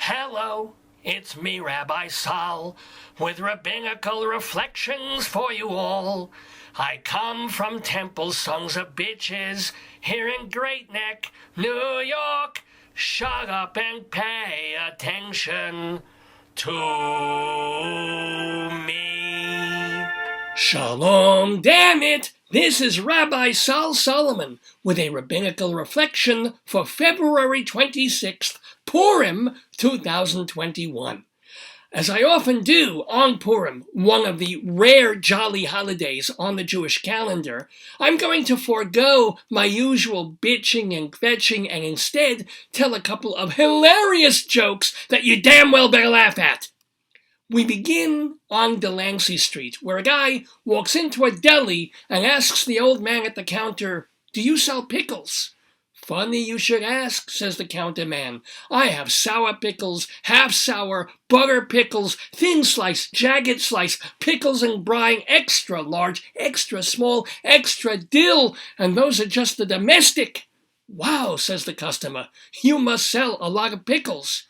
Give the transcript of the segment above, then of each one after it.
Hello, it's me, Rabbi Sol, with Rabbinical reflections for you all. I come from Temple Sons of Bitches here in Great Neck, New York. Shut up and pay attention to me. Shalom Dammit! This is Rabbi Sol Solomon with a Rabbinical reflection for February 26th, Purim 2021. As I often do on Purim, one of the rare jolly holidays on the Jewish calendar, I'm going to forego my usual bitching and fetching and instead tell a couple of hilarious jokes that you damn well better laugh at. We begin on Delancey Street, where a guy walks into a deli and asks the old man at the counter, "Do you sell pickles?" "Funny you should ask," says the counter man. "I have sour pickles, half sour, butter pickles, thin slice, jagged slice, pickles and brine, extra large, extra small, extra dill, and those are just the domestic." "Wow," says the customer, "you must sell a lot of pickles."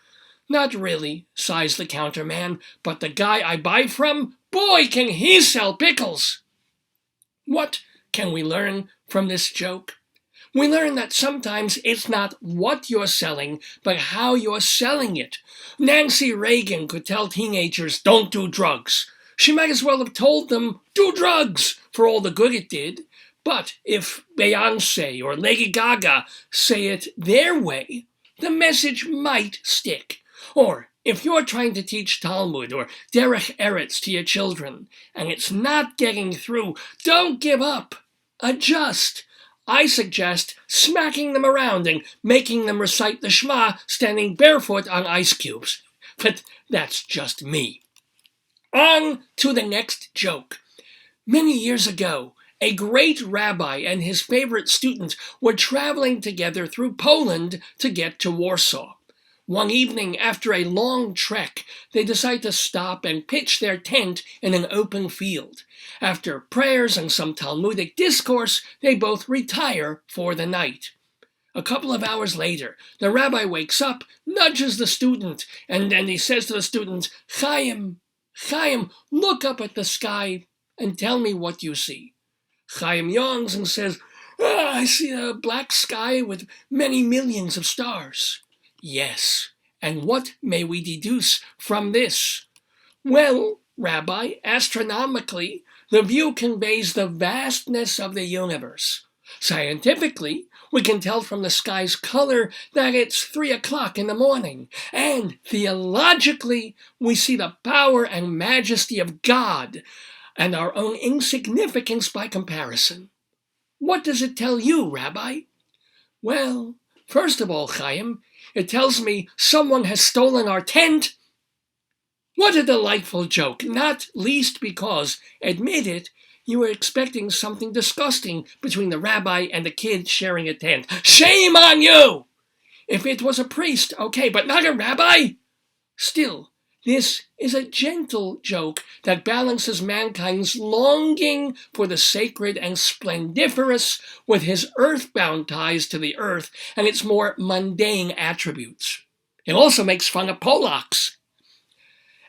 "Not really," sighs the counter man, "but the guy I buy from, boy, can he sell pickles." What can we learn from this joke? We learn that sometimes it's not what you're selling, but how you're selling it. Nancy Reagan could tell teenagers, "Don't do drugs." She might as well have told them, "Do drugs," for all the good it did. But if Beyonce or Lady Gaga say it their way, the message might stick. Or if you're trying to teach Talmud or Derech Eretz to your children, and it's not getting through, don't give up. Adjust. I suggest smacking them around and making them recite the Shema standing barefoot on ice cubes. But that's just me. On to the next joke. Many years ago, a great rabbi and his favorite student were traveling together through Poland to get to Warsaw. One evening, after a long trek, they decide to stop and pitch their tent in an open field. After prayers and some Talmudic discourse, they both retire for the night. A couple of hours later, the rabbi wakes up, nudges the student, and then he says to the student, Chaim, look up at the sky and tell me what you see." Chaim yawns and says, "I see a black sky with many millions of stars." "Yes, and what may we deduce from this?" "Well, Rabbi, astronomically, the view conveys the vastness of the universe. Scientifically, we can tell from the sky's color that it's 3 o'clock in the morning. And theologically, we see the power and majesty of God and our own insignificance by comparison. What does it tell you, Rabbi?" "Well, first of all, Chaim, it tells me someone has stolen our tent." What a delightful joke, not least because, admit it, you were expecting something disgusting between the rabbi and the kid sharing a tent. Shame on you! If it was a priest, okay, but not a rabbi? Still, this is a gentle joke that balances mankind's longing for the sacred and splendiferous with his earthbound ties to the earth and its more mundane attributes. It also makes fun of Polacks.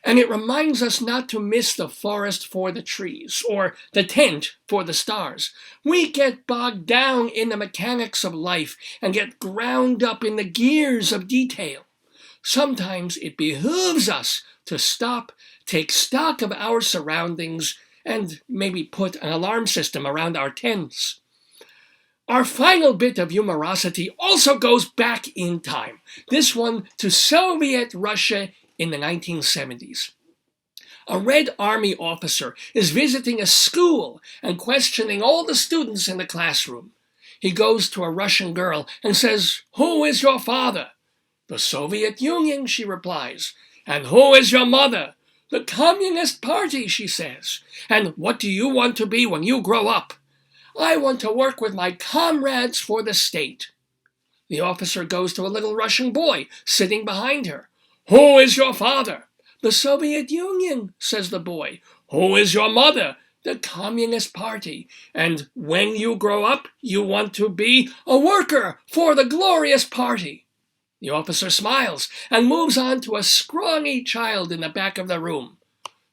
And it reminds us not to miss the forest for the trees, or the tent for the stars. We get bogged down in the mechanics of life and get ground up in the gears of detail. Sometimes it behooves us to stop, take stock of our surroundings, and maybe put an alarm system around our tents. Our final bit of humorosity also goes back in time, this one to Soviet Russia in the 1970s. A Red Army officer is visiting a school and questioning all the students in the classroom. He goes to a Russian girl and says, "Who is your father?" "The Soviet Union," she replies. "And who is your mother?" "The Communist Party," she says. "And what do you want to be when you grow up?" "I want to work with my comrades for the state." The officer goes to a little Russian boy sitting behind her. "Who is your father?" "The Soviet Union," says the boy. "Who is your mother?" "The Communist Party." "And when you grow up, you want to be a worker for the glorious party." The officer smiles and moves on to a scrawny child in the back of the room.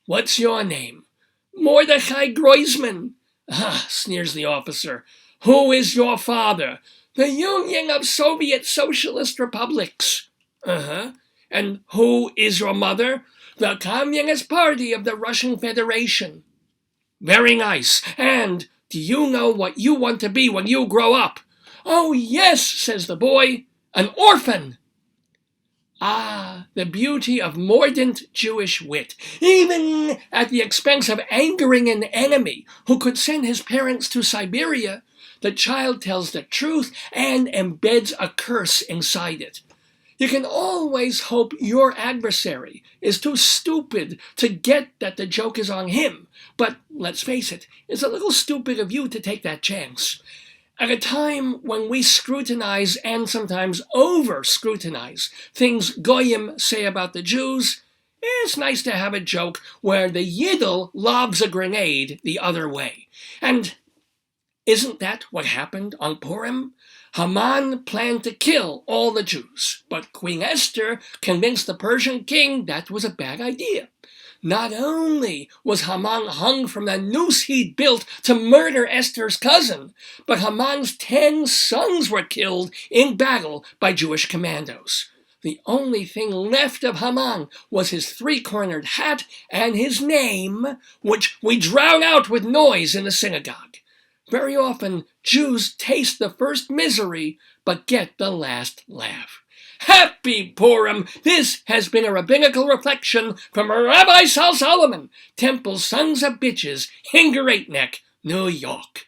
What's your name? Mordechai Groisman. Ah, sneers the officer. Who is your father? The Union of Soviet Socialist Republics. Uh-huh. And who is your mother? The Communist Party of the Russian Federation. Very nice. And do you know what you want to be when you grow up? Oh, yes, says the boy. An orphan. Ah, the beauty of mordant Jewish wit, even at the expense of angering an enemy who could send his parents to Siberia. The child tells the truth and embeds a curse inside it. You can always hope your adversary is too stupid to get that the joke is on him, but let's face it, it's a little stupid of you to take that chance. At a time when we scrutinize and sometimes over-scrutinize things Goyim say about the Jews, it's nice to have a joke where the Yiddle lobs a grenade the other way. And isn't that what happened on Purim? Haman planned to kill all the Jews, but Queen Esther convinced the Persian king that was a bad idea. Not only was Haman hung from the noose he'd built to murder Esther's cousin, but Haman's 10 sons were killed in battle by Jewish commandos. The only thing left of Haman was his 3-cornered hat and his name, which we drown out with noise in the synagogue. Very often, Jews taste the first misery, but get the last laugh. Happy Purim! This has been a rabbinical reflection from Rabbi Sol Solomon, Temple Sons of Bitches in Great Neck, New York.